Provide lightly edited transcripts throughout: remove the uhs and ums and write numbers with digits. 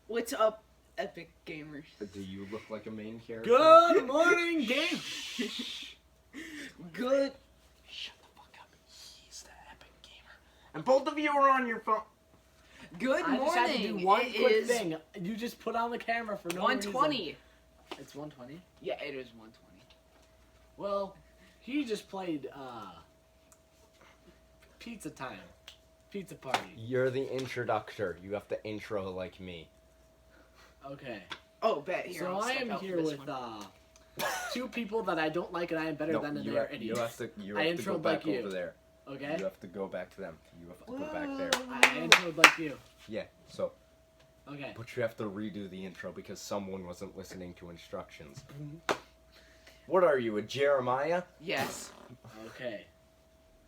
What's up, epic gamers? Do you look like a main character? Good morning, game. Good. Shut the fuck up. He's the epic gamer. And both of you are on your phone. Good morning. I just had to do one It quick is thing. You just put on the camera for no 120. reason. It's 120? Yeah, it is 120. Well, he just played Pizza Time. Pizza Party. You're the introductor. You have to intro like me. Okay. Oh, bet. Here, So I'll I step am out for here this with one. two people that I don't like and I am better than, and they are You idiots. have to I go introed back like you. over there. Okay? You have to go back to them. You have to go back there. I introed like you. Yeah, so. Okay. But you have to redo the intro because someone wasn't listening to instructions. What are you, a Jeremiah? Yes. Okay.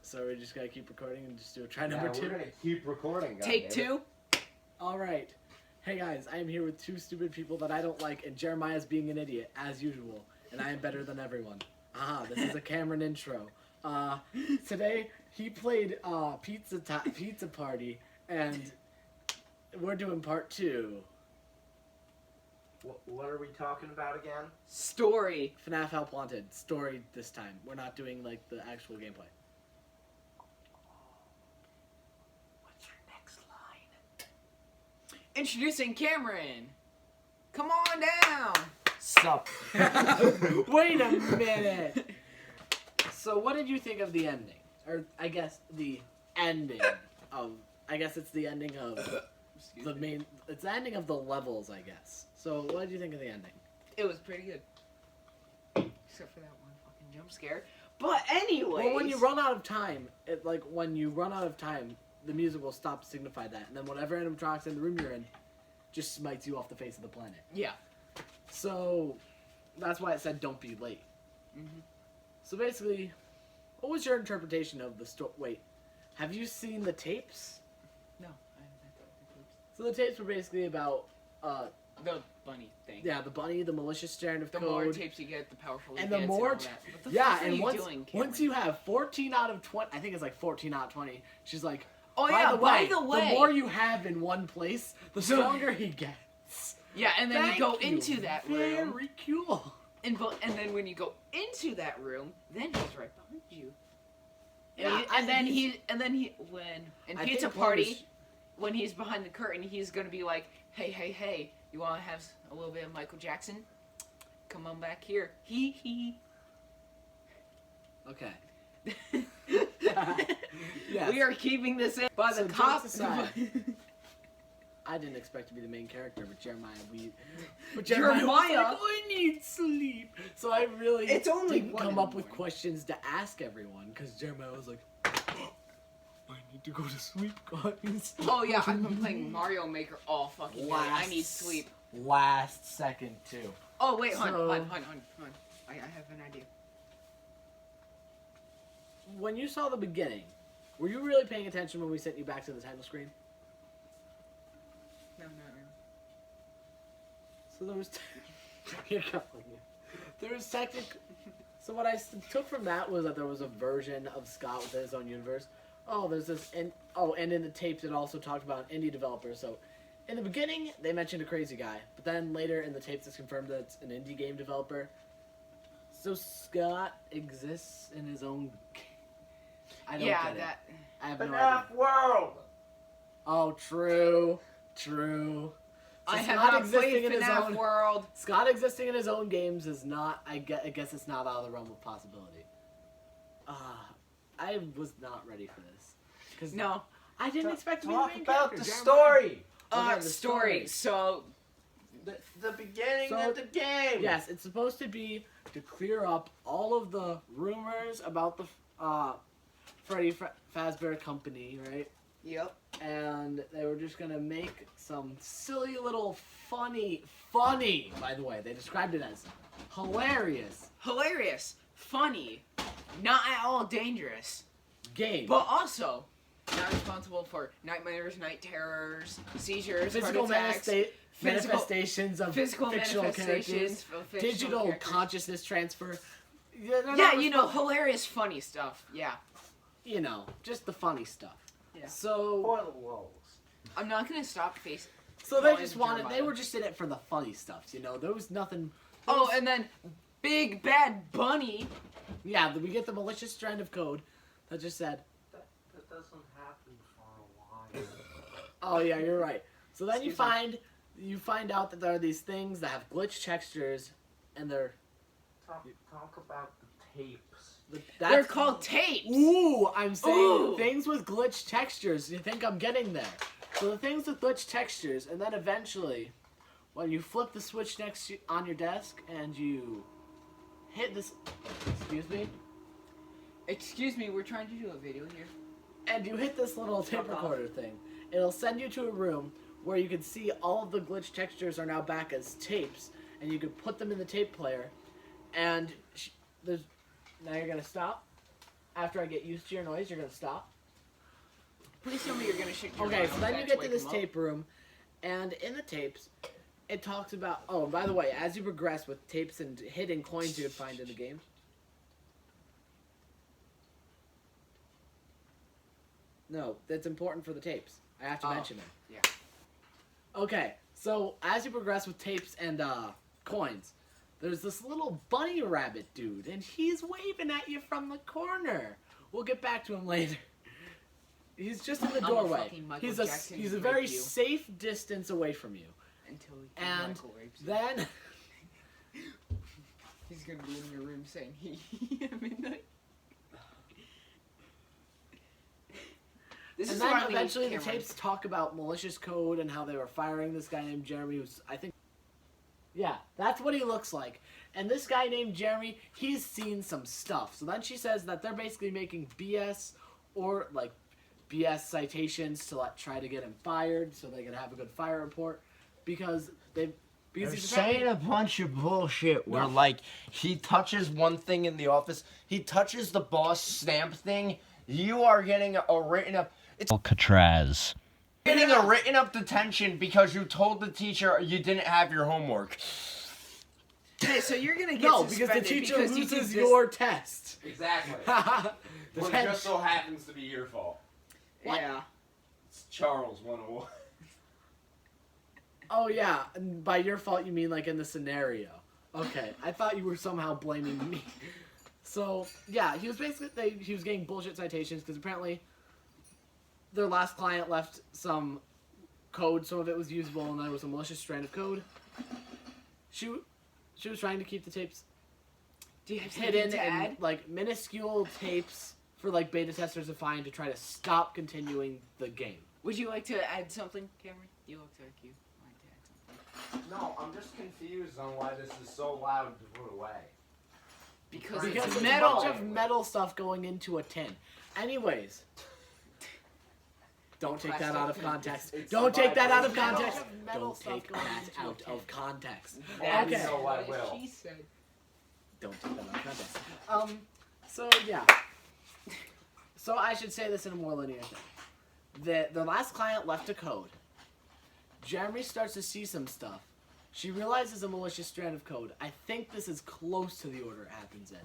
So we just gotta keep recording and just do a try number two. We're gonna keep recording. Take two. All right. Hey guys, I am here with two stupid people that I don't like, and Jeremiah's being an idiot as usual, and I am better than everyone. This is a Cameron intro. Today he played Pizza Party, and we're doing part 2. What are we talking about again? Story. FNAF Help Wanted story this time. We're not doing like the actual gameplay. What's your next line? Introducing Cameron. Come on down. Sup? Wait a minute. So what did you think of the ending? Or I guess the ending of. I guess it's the ending of the main. It's the ending of the levels, I guess. So what did you think of the ending? It was pretty good. Except for that one fucking jump scare. But anyway. Well, when you run out of time, the music will stop to signify that, and then whatever animatronics in the room you're in, just smites you off the face of the planet. Yeah. So that's why it said don't be late. Mm-hmm. So basically, what was your interpretation of the story? Wait, have you seen the tapes? No, I haven't. So the tapes were basically about, The bunny thing. yeah, the bunny, the malicious strand of The code. more tapes you get, the powerful and it the gets more, and all that. What the yeah, fuck are and you once doing, Cameron? once you have 14 out of 20, I think it's like 14 out of 20. She's like, Oh by yeah, the by way, the way. the more you have in one place, the stronger he gets. Yeah, and then you go Thank into you. that room. Very cool. And then when you go into that room, then he's right behind you. Yeah, And then when in I Pizza think one Party, was- when he's behind the curtain, he's gonna be like, hey, you wanna have a little bit of Michael Jackson? Come on back here. Hee hee. Okay. Yes. We are keeping this in by the So cops. jokes aside, I didn't expect to be the main character, but Jeremiah, was Jeremiah? like, I need sleep. So I really It's only didn't 1 come in the up with morning. questions to ask everyone, because Jeremiah was like, I need to go to sleep, guys. Oh yeah, I've been playing Mario Maker all fucking day. I need sleep. Last second, too. Oh wait, hon. I have an idea. When you saw the beginning, were you really paying attention when we sent you back to the title screen? No, not really. So there was... You're going. There was So what I took from that was that there was a version of Scott within his own universe. Oh, there's this... And in the tapes it also talked about an indie developer. So in the beginning, they mentioned a crazy guy. But then later in the tapes it's confirmed that it's an indie game developer. So Scott exists in his own... I don't get it. I have no idea. World! Oh, true. So I have Scott not existing played in his FNAF own- World. Scott existing in his own games is not. I guess it's not out of the realm of possibility. I was not ready for this. Cause No. I didn't expect to be the Talk main about character. the Jeremiah. story! Okay, the Story. So, The beginning So- of the game! Yes, it's supposed to be to clear up all of the rumors about the Freddy Fazbear Company, right? yep. And they were just gonna make some silly little funny, by the way, they described it as hilarious Hilarious, funny, not at all dangerous, game. but also not responsible for nightmares, night terrors, seizures, Physical heart attacks, manifestations of physical fictional manifestations characters, of fictional digital characters. consciousness transfer. Yeah, they're Yeah, not you know, respons- hilarious, funny stuff. Yeah. just the funny stuff. Yeah. So Toilet rolls. I'm not gonna stop So they Calling just wanted. They Jeremiah. were just in it for the funny stuff, you know. There was nothing. Oh, and then Big Bad Bunny. Yeah, we get the malicious strand of code that just said, That doesn't happen for a while. "Oh yeah, you're right." So then Excuse you find out that there are these things that have glitch textures, and they're Talk about the tapes. They're called tapes. Ooh, I'm saying Ooh. things with glitch textures. You think I'm getting there? So the things with glitch textures, and then eventually, when you flip the switch on your desk and you hit this, Excuse me, we're trying to do a video here. and you hit this little tape Fuck off. recorder thing, it'll send you to a room where you can see all of the glitch textures are now back as tapes, and you can put them in the tape player, and there's. Now you're gonna stop. After I get used to your noise, you're gonna stop. Please tell me you're gonna shake your Okay, mind so on then that you get to wake this him up. tape room, and in the tapes, it talks about. Oh, and by the way, as you progress with tapes and hidden coins you would find in the game. No, that's important for the tapes. I have to Oh, mention it. yeah. Okay, so as you progress with tapes and coins, there's this little bunny rabbit dude, and he's waving at you from the corner. We'll get back to him later. He's just in the I'm a doorway. fucking Michael He's Jackson he's a rape very you. safe distance away from you. Until And Michael rapes you. Then He's gonna be in your room saying he at midnight. This and is then why we eventually need the cameras. tapes talk about malicious code and how they were firing this guy named Jeremy who's I think yeah, that's what he looks like. And this guy named Jeremy, he's seen some stuff. So then she says that they're basically making BS or like BS citations to try to get him fired so they can have a good fire report because They're he's saying a bunch of bullshit where, No. like, he touches one thing in the office, he touches the boss stamp thing, you are getting a written up... It's Alcatraz. getting a written up detention because you told the teacher you didn't have your homework. Hey, so you're gonna get no, because the suspended teacher because you loses did this. your test. Exactly. The so happens to be your fault. What? Yeah. It's Charles 101. Oh yeah, and by your fault you mean like in the scenario. Okay, I thought you were somehow blaming me. So yeah, he was basically he was getting bullshit citations because apparently their last client left some code. Some of it was usable, and there was a malicious strand of code. She was trying to keep the tapes Do you have hidden something to and add? like minuscule tapes for like beta testers to find to try to stop continuing the game. Would you like to add something, Cameron? You look like you wanted to add something. No, I'm just confused on why this is so loud to put away. Because Because it's there's metal. a bunch of metal stuff going into a tin. Anyways. Don't take that out of context. It's Don't take that out of metal. context. Metal Don't stuff take going that into a out tin. of context. That's Okay. No, I what will. she said. Don't take that out of context. So yeah. So I should say this in a more linear thing. The last client left a code. Jeremy starts to see some stuff. She realizes a malicious strand of code. I think this is close to the order it happens in.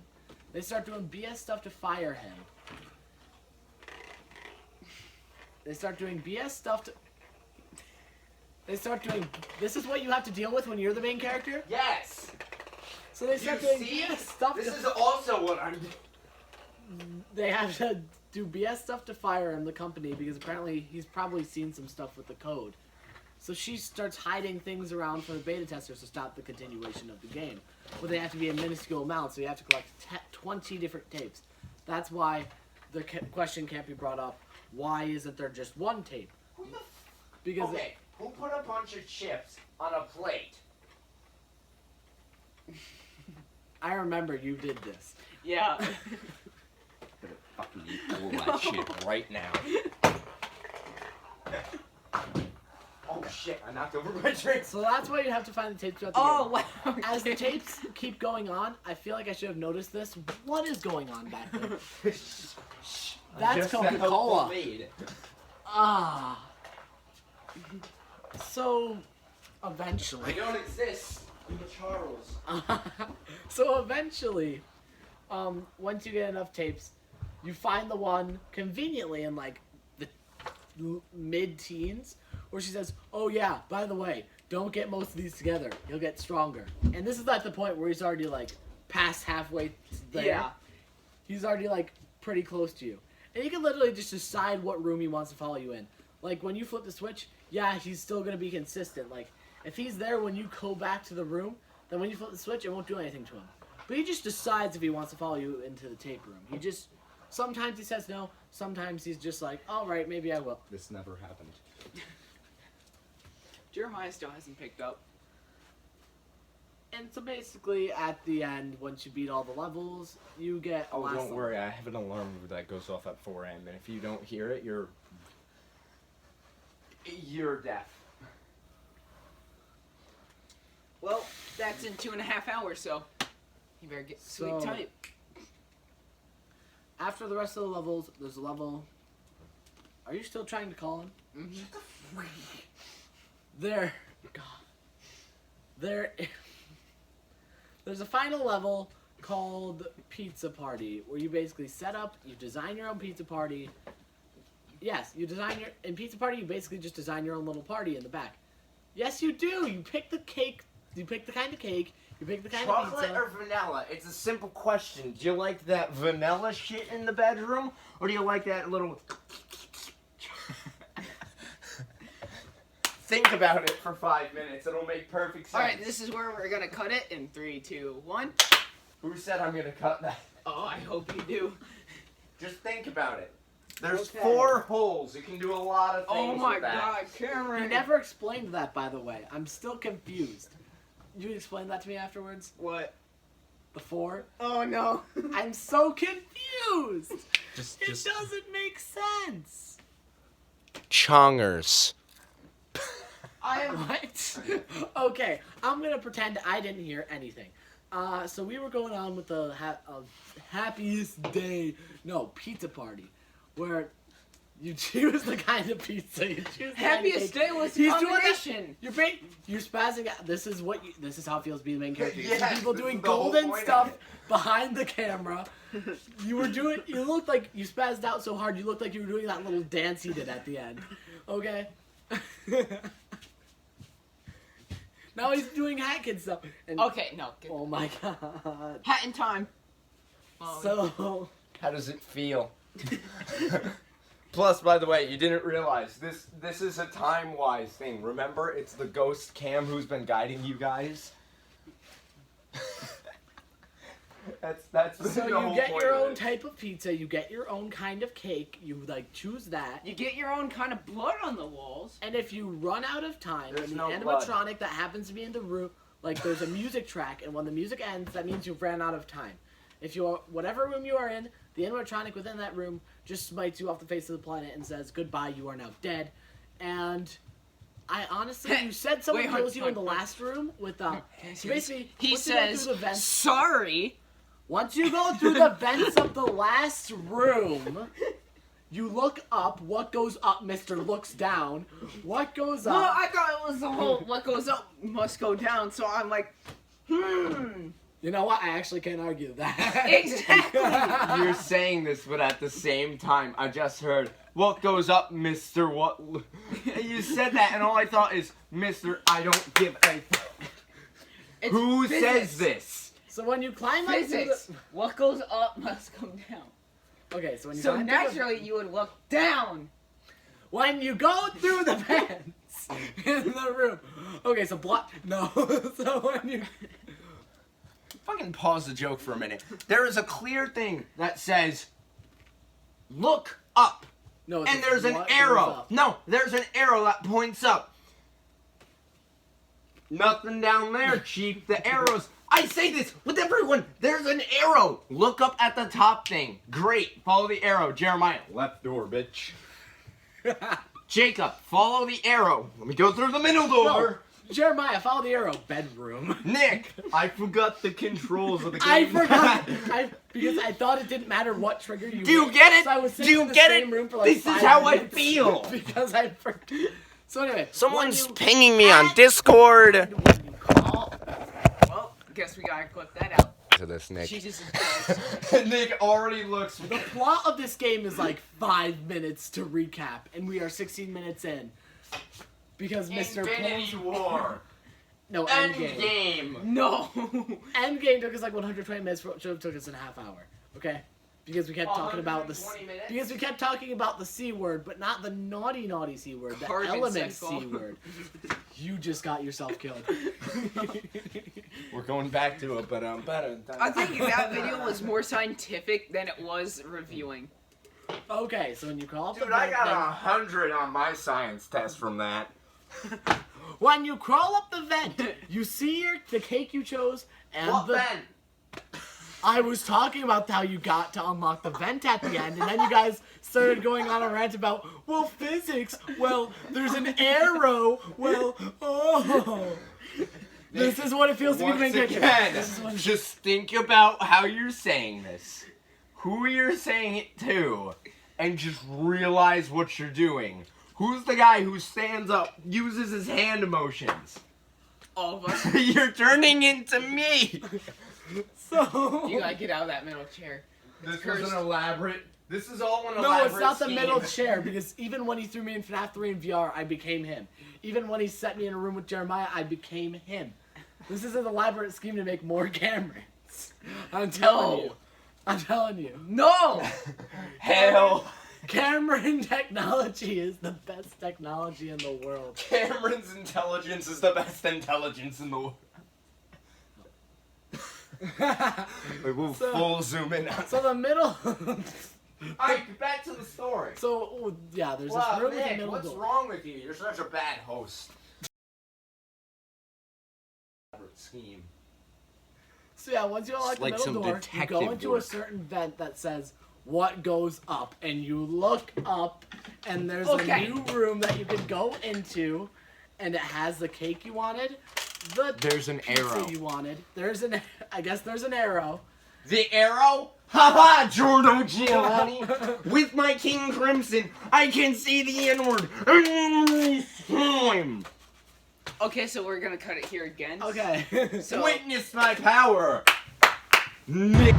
They start doing BS stuff to fire him. They start doing BS stuff to... They start doing... This is what you have to deal with when you're the main character? Yes! So they start doing BS stuff This to... is also what I'm... They have to do BS stuff to fire him, the company, because apparently he's probably seen some stuff with the code. So she starts hiding things around for the beta testers to stop the continuation of the game. But they have to be in minuscule amounts, so you have to collect 20 different tapes. That's why the question can't be brought up, why isn't there just one tape? Because Okay, who put a bunch of chips on a plate? I remember you did this. Yeah. Fucking eat all that shit right now. Oh shit, I knocked over my drink. So that's why you have to find the tapes throughout the Oh game. wow. As the tapes keep going on, I feel like I should have noticed this. What is going on back there? That's Just Coca-Cola. the lead. Ah. So, eventually. I don't exist. I'm the Charles. So eventually, once you get enough tapes, you find the one conveniently in like the mid-teens where she says, "Oh yeah, by the way, don't get most of these together. You'll get stronger." And this is at the point where he's already like past halfway there. Yeah. He's already like pretty close to you, and you can literally just decide what room he wants to follow you in. Like when you flip the switch, yeah, he's still gonna be consistent. Like if he's there when you go back to the room, then when you flip the switch, it won't do anything to him. But he just decides if he wants to follow you into the tape room. He just sometimes he says no, sometimes he's just like, all right, maybe I will. This never happened. Jeremiah still hasn't picked up. And so basically, at the end, once you beat all the levels, you get a Oh, last don't level. worry. I have an alarm that goes off at 4 a.m. And if you don't hear it, you're deaf. Well, that's in 2.5 hours, so you better get sweet So- type. After the rest of the levels, there's a level. Are you still trying to call him? Mm-hmm. There. God. There. There's a final level called Pizza Party, where you basically set up, you design your own pizza party. Yes, you design your in Pizza Party. You basically just design your own little party in the back. Yes, you do. You pick the cake. You pick the kind of cake. You pick the kind of Chocolate pizza. or vanilla? It's a simple question. Do you like that vanilla shit in the bedroom, or do you like that little? Think about it for 5 minutes. It'll make perfect sense. All right, this is where we're gonna cut it in 3, 2, 1. Who said I'm gonna cut that? Oh, I hope you do. Just think about it. There's Okay. 4 holes. You can do a lot of things Oh my with that. God, Cameron! You never explained that, by the way. I'm still confused. You explain that to me afterwards? What? The 4? Oh no! I'm so confused! Just It doesn't make sense! Chongers. I am. What? Okay, I'm gonna pretend I didn't hear anything. So we were going on with the happiest day, pizza party, where you choose the kind of pizza you choose. The Happiest kind of day was He's the doing that- combination. You're spazzing out. This is how it feels being the main character. You see Yes, people this doing is the whole golden point of stuff it. behind the camera. You looked like you spazzed out so hard. You looked like you were doing that little dance he did at the end. Okay. Now he's doing hat kid stuff. And, Okay, no. Get oh my god. hat in time. Oh, So How does it feel? Plus, by the way, you didn't realize this is a time-wise thing. Remember, it's the ghost Cam who's been guiding you guys. that's the So whole you get point your of own it. type of pizza, you get your own kind of cake, you choose that. you get your own kind of blood on the walls. And if you run out of time, There's and the no blood. animatronic that happens to be in the room, like there's a music track, and when the music ends, that means you've ran out of time. If you are, whatever room you are in, the animatronic within that room just smites you off the face of the planet and says, goodbye, you are now dead. And I honestly, you said someone Wait, kills you in hold the on. last room with, so basically, He once you go says, through the vents, sorry. once you go through the vents of the last room, you look up. What goes up, Mr. Looks down. What goes up? Well, I thought it was the whole what goes up must go down, so I'm like, You know what? I actually can't argue that. Exactly. You're saying this, but at the same time, I just heard, what goes up, Mr. What? And you said that, and all I thought is, Mr. I don't give a... It's Who physics. says this? So when you climb up through Physics. What goes up must come down. the... Okay, so when you So climb through the- naturally, you would look down. when you go through the vents in the room. Okay, so block. No. So when you... Fucking pause the joke for a minute. There is a clear thing that says, look up. No, it's And just there's an what goes arrow. up. No, there's an arrow that points up. Nothing down there, Chief. The arrows. I say this with everyone. There's an arrow. Look up at the top thing. Great. Follow the arrow. Jeremiah. Left door, bitch. Jacob. Follow the arrow. Let me go through the middle door. Jeremiah, follow the arrow. Bedroom. Nick. I forgot the controls of the game. I forgot. Because I thought it didn't matter what trigger you Do you hit. get it? So I was Do sitting you in the get same it? room for like This is 5 how I minutes feel. Because I forgot. So anyway. Someone's when you- pinging me on Discord. when you call- Well, guess we gotta clip that out. To this, Nick. Jesus Christ. Nick already looks. The plot of this game is like 5 minutes to recap, and we are 16 minutes in. because Mr. Infinity Poles... War. No, Endgame. Endgame. No. Endgame took us like 120 minutes. Should have took us in a half hour. Okay, because we kept talking about the 120 minutes? because we kept talking about the C word, but not the naughty C word, the Carbon element cycle. C word. You just got yourself killed. We're going back to it, but I think that video was more scientific than it was reviewing. Okay, so when you crawl up Dude, the I vent, got 100 on my science test from that. when you crawl up the vent, you see the cake you chose and What the. vent? I was talking about how you got to unlock the vent at the end, and then you guys started going on a rant about, well, physics, well, there's an arrow, well, oh. This is what it feels to be the main Once character. again, This is what- just think about how you're saying this, who you're saying it to, and just realize what you're doing. Who's the guy who stands up, uses his hand motions? All of us. You're turning into me. So. You gotta get out of that middle chair. This Cursed. was an elaborate. This is all an No, elaborate it's not the scheme. middle chair, because even when he threw me in FNAF 3 in VR, I became him. Even when he set me in a room with Jeremiah, I became him. This is an elaborate scheme to make more cameras. I'm telling No. you. I'm telling you. No. Hell, Cameron technology is the best technology in the world. Cameron's intelligence is the best intelligence in the world. Wait, we'll So- full zoom in. So the middle. Alright, back to the story. So yeah, there's Wow, this room with a Nick, middle what's door. wrong with you? You're such a bad host. Scheme. So yeah, once you unlock It's the like middle some door, you detective go into a work. certain vent that says what goes up, and you look up, and there's Okay. a new room that you can go into, and it has the cake you wanted, the There's an pizza arrow. you wanted. I guess there's an arrow. The arrow? Haha, Giorno Giovanni! With my King Crimson, I can see the N-word. Okay, so we're gonna cut it here again. Okay. So Witness my power! Nick.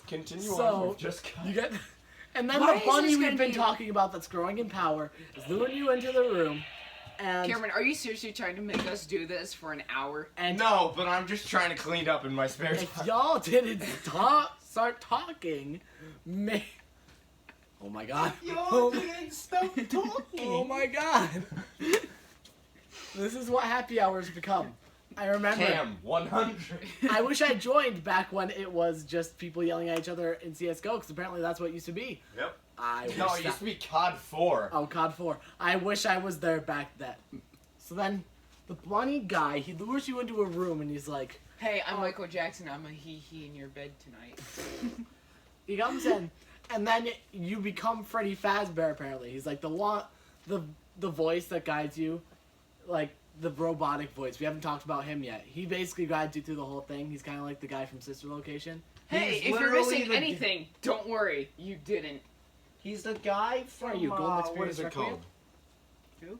Continue So, on. We've just cut. you get, and then Why the is bunny this we've gonna been be- talking about that's growing in power is luring you into the room, and Cameron, are you seriously trying to make us do this for an hour? No, but I'm just trying to clean up in my spare if time. y'all didn't start talking, oh my god. Y'all didn't stop talking. Oh my god. This is what happy hours become. I remember. Cam, 100. I wish I joined back when it was just people yelling at each other in CSGO, because apparently that's what it used to be. Yep. I wish No, it that- used to be COD 4. Oh, COD 4. I wish I was there back then. So then, the bunny guy, he lures you into a room and he's like, Hey, I'm Michael Jackson. I'm a he in your bed tonight. he comes in, and then you become Freddy Fazbear apparently. He's like the voice that guides you, like the robotic voice. We haven't talked about him yet. He basically guides you through the whole thing. He's kind of like the guy from Sister Location. Hey, He's if you're literally missing the- anything, don't worry. You didn't. He's the guy from, Are you Golden what Experience is it Requiem? called? Who?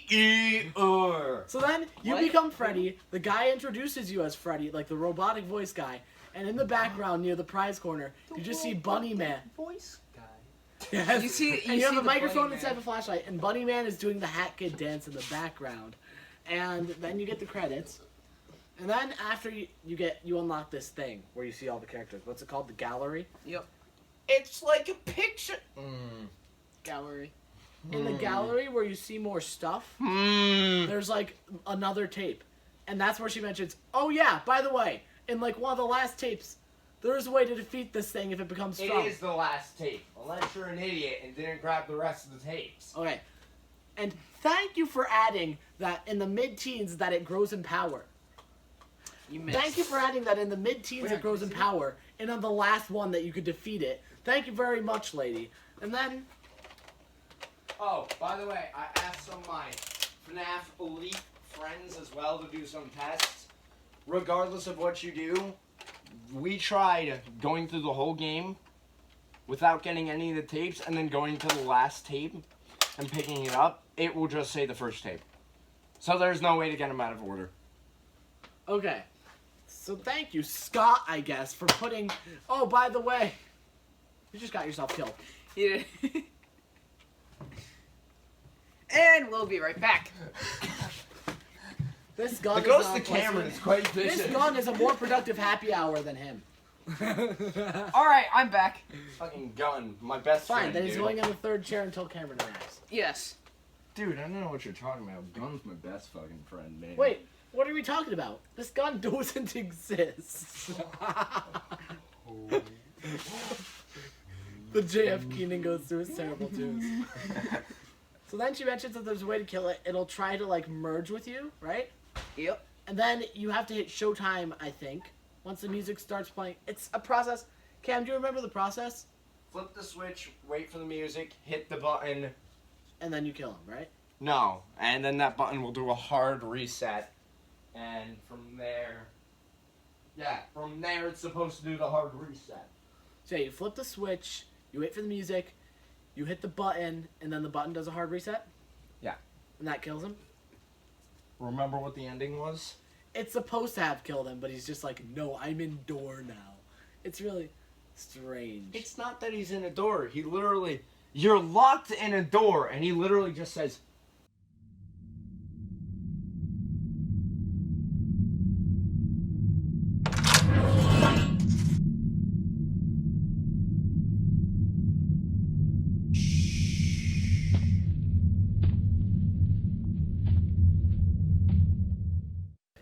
G-E-R. So then, you What? become Freddy. The guy introduces you as Freddy, like the robotic voice guy. And in the background, near the prize corner, you just see Bunny Man. Voice guy. Yes. You see- and you you have see a the microphone Bunny inside Man. the flashlight, and Bunny Man is doing the Hat Kid dance in the background. And then you get the credits. And then after you unlock this thing where you see all the characters. What's it called? The gallery? Yep. It's like a picture. Gallery. In the gallery where you see more stuff, Hmm. there's like another tape. And that's where she mentions, oh yeah, by the way, in like one of the last tapes, there is a way to defeat this thing if it becomes It strong. is the last tape, unless you're an idiot and didn't grab the rest of the tapes. Okay. And thank you for adding that in the mid-teens that it grows in power. You missed. Thank you for adding that in the mid-teens Where? it grows in Can you see power, and on the last one that you could defeat it. Thank you very much, lady. And then, Oh, by the way, I asked some of my FNAF Elite friends as well to do some tests. Regardless of what you do, we tried going through the whole game without getting any of the tapes and then going to the last tape and picking it up. It will just say the first tape. So there's no way to get them out of order. okay. So thank you, Scott, I guess, for putting... Oh, by the way, You just got yourself killed. You did. And we'll be right back. This gun The is ghost not of Cameron pleasant. is quite This vicious. gun is a more productive happy hour than him. All right, I'm back. Fucking gun. My best Fine, friend, then he's dude. going in the third chair until Cameron arrives. Yes. Dude, I don't know what you're talking about. Gun's my best fucking friend, man. Wait, what are we talking about? This gun doesn't exist. The JF Keenan goes through his terrible tunes. So then she mentions that there's a way to kill it. It'll try to like merge with you, right? Yep. And then you have to hit showtime, I think. Once the music starts playing. It's a process. Cam, do you remember the process? Flip the switch, wait for the music, hit the button. And then you kill him, right? No, and then that button will do a hard reset. And from there... Yeah, from there it's supposed to do the hard reset. So yeah, you flip the switch, you wait for the music, you hit the button, and then the button does a hard reset? Yeah. And that kills him? Remember what the ending was? It's supposed to have killed him, but he's just like, no, I'm in door now. It's really strange. It's not that he's in a door. He literally... You're locked in a door, and he literally just says...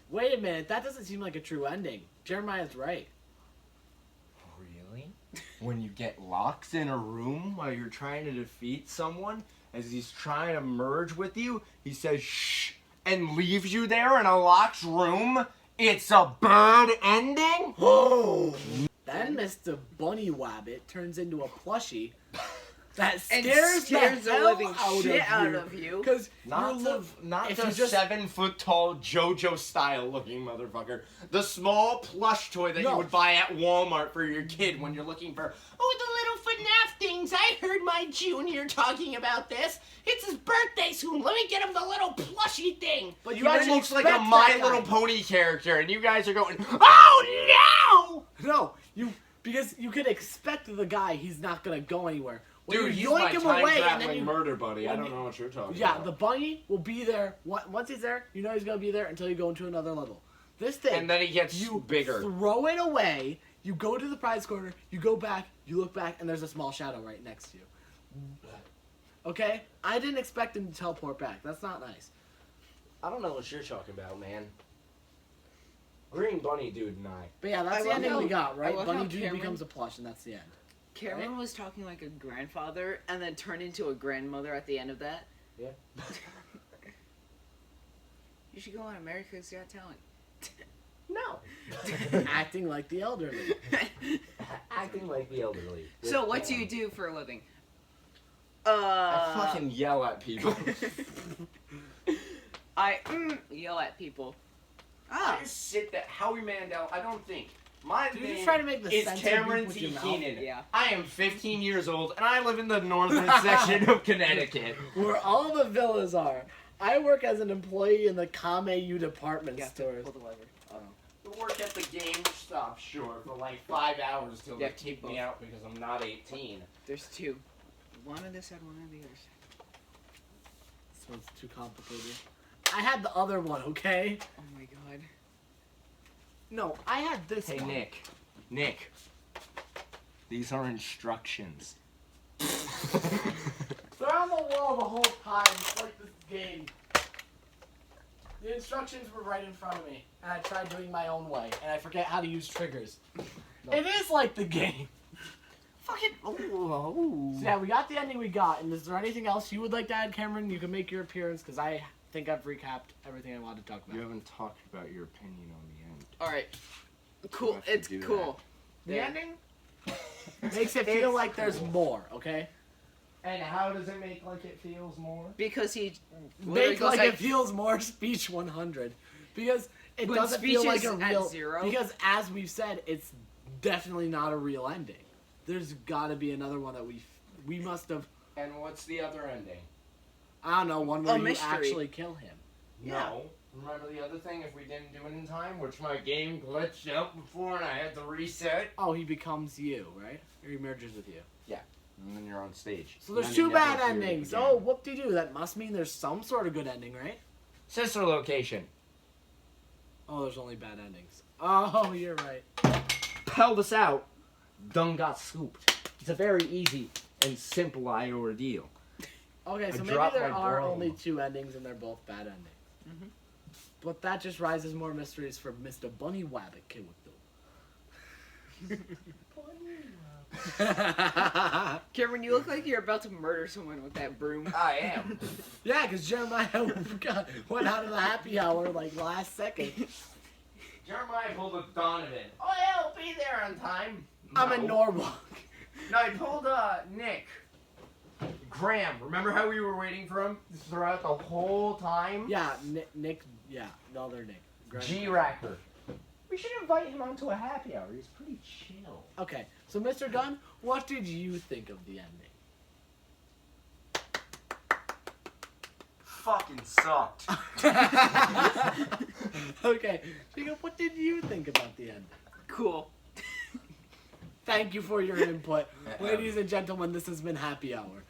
Wait a minute, that doesn't seem like a true ending. Jeremiah's right. Really? When you get locked in a room while you're trying to defeat someone, as he's trying to merge with you, he says shh and leaves you there in a locked room? It's a bad ending? Oh! Then Mr. Bunny Wabbit turns into a plushie that And scares scares the the hell living out shit of out you. of you. Because Not if the you just 7-foot-tall JoJo style looking motherfucker. The small plush toy that No. you would buy at Walmart for your kid when you're looking for, oh, the little FNAF things. I heard my junior talking about this. It's his birthday soon. Let me get him the little plushy thing. But you He actually looks like a expect My that Little guy. Pony character, and you guys are going, oh No, because you can expect the guy, he's not gonna go anywhere. When Dude, you he's yoink my him time away and then traveling you, murder buddy. I when don't you- know what you're talking yeah, about. the bunny will be there. Once he's there, you know he's gonna be there until you go into another level. This thing, And then he gets you bigger. throw it away. You go to the prize corner. You go back. You look back, and there's a small shadow right next to you. Okay, I didn't expect him to teleport back. That's not nice. I don't know what you're talking about, man. Green Bunny Dude and I. But yeah, that's I the love ending how- we got, I right? love Bunny how Dude Cameron- becomes a plush, and that's the end. Cameron Right? was talking like a grandfather and then turned into a grandmother at the end of that. Yeah. You should go on America's Got Talent. No. Acting like the elderly. Acting like the elderly. So what do you do for a living? I fucking yell at people. I yell at people. I just sit there. Howie Mandel, I don't think. My You're name just trying to make the is sense Cameron with T. your mouth. Keenan. Yeah. I am 15 years old, and I live in the northern section of Connecticut. Where all the villas are. I work as an employee in the Kameu department You have to stores. pull the lever. I work at the GameStop store for like 5 hours till Yeah, they kick me both. out because I'm not 18. There's two. One on this side, one on the other side. This one's too complicated. I had the other one, okay? Oh my god. No, I had this Hey, one. Nick. These are instructions. They're on the wall the whole time. It's like this game. The instructions were right in front of me, and I tried doing my own way, and I forget how to use triggers. No. It is like the game. Fucking. So yeah, we got the ending we got, and is there anything else you would like to add, Cameron? You can make your appearance, because I think I've recapped everything I wanted to talk You about. haven't talked about your opinion on the end. Alright. Cool. have to It's do cool. The Yeah. ending makes it feel like there's more, okay? And how does it make like it feels more? Because he literally Make goes like like, it feels more speech 100. Because it When doesn't speech feel like is a at real... 0. Because as we've said, it's definitely not a real ending. There's got to be another one that we must have... And what's the other ending? I don't know, one where A you mystery. actually kill him. No. Remember the other thing if we didn't do it in time, which my game glitched out before and I had to reset? Oh, he becomes you, right? Or he merges with you. And then you're on stage. So And there's then you two never bad appear endings. again. Oh, whoop-de-doo. That must mean there's some sort of good ending, right? Sister location. Oh, there's only bad endings. Oh, you're right. Held us out. Done got scooped. It's a very easy and simple ordeal. Okay, so I maybe dropped there my are brain. only two endings and they're both bad endings. Mhm. But that just raises more mysteries for Mr. Bunny Wabbit Kiwito. Cameron, you look like you're about to murder someone with that broom. I am. Yeah, because Jeremiah went out of the happy hour like last second. Jeremiah pulled a Donovan. Oh yeah, I'll be there on time. I'm in Norwalk. No, I pulled Nick. Graham. Remember how we were waiting for him throughout the whole time? Yeah, Nick. Yeah, the other Nick. G-Racker. We should invite him onto a happy hour. He's pretty chill. Okay, so Mr. Gunn, what did you think of the ending? Fucking sucked. Okay, Jacob, what did you think about the ending? Cool. Thank you for your input. Ladies and gentlemen, this has been Happy Hour.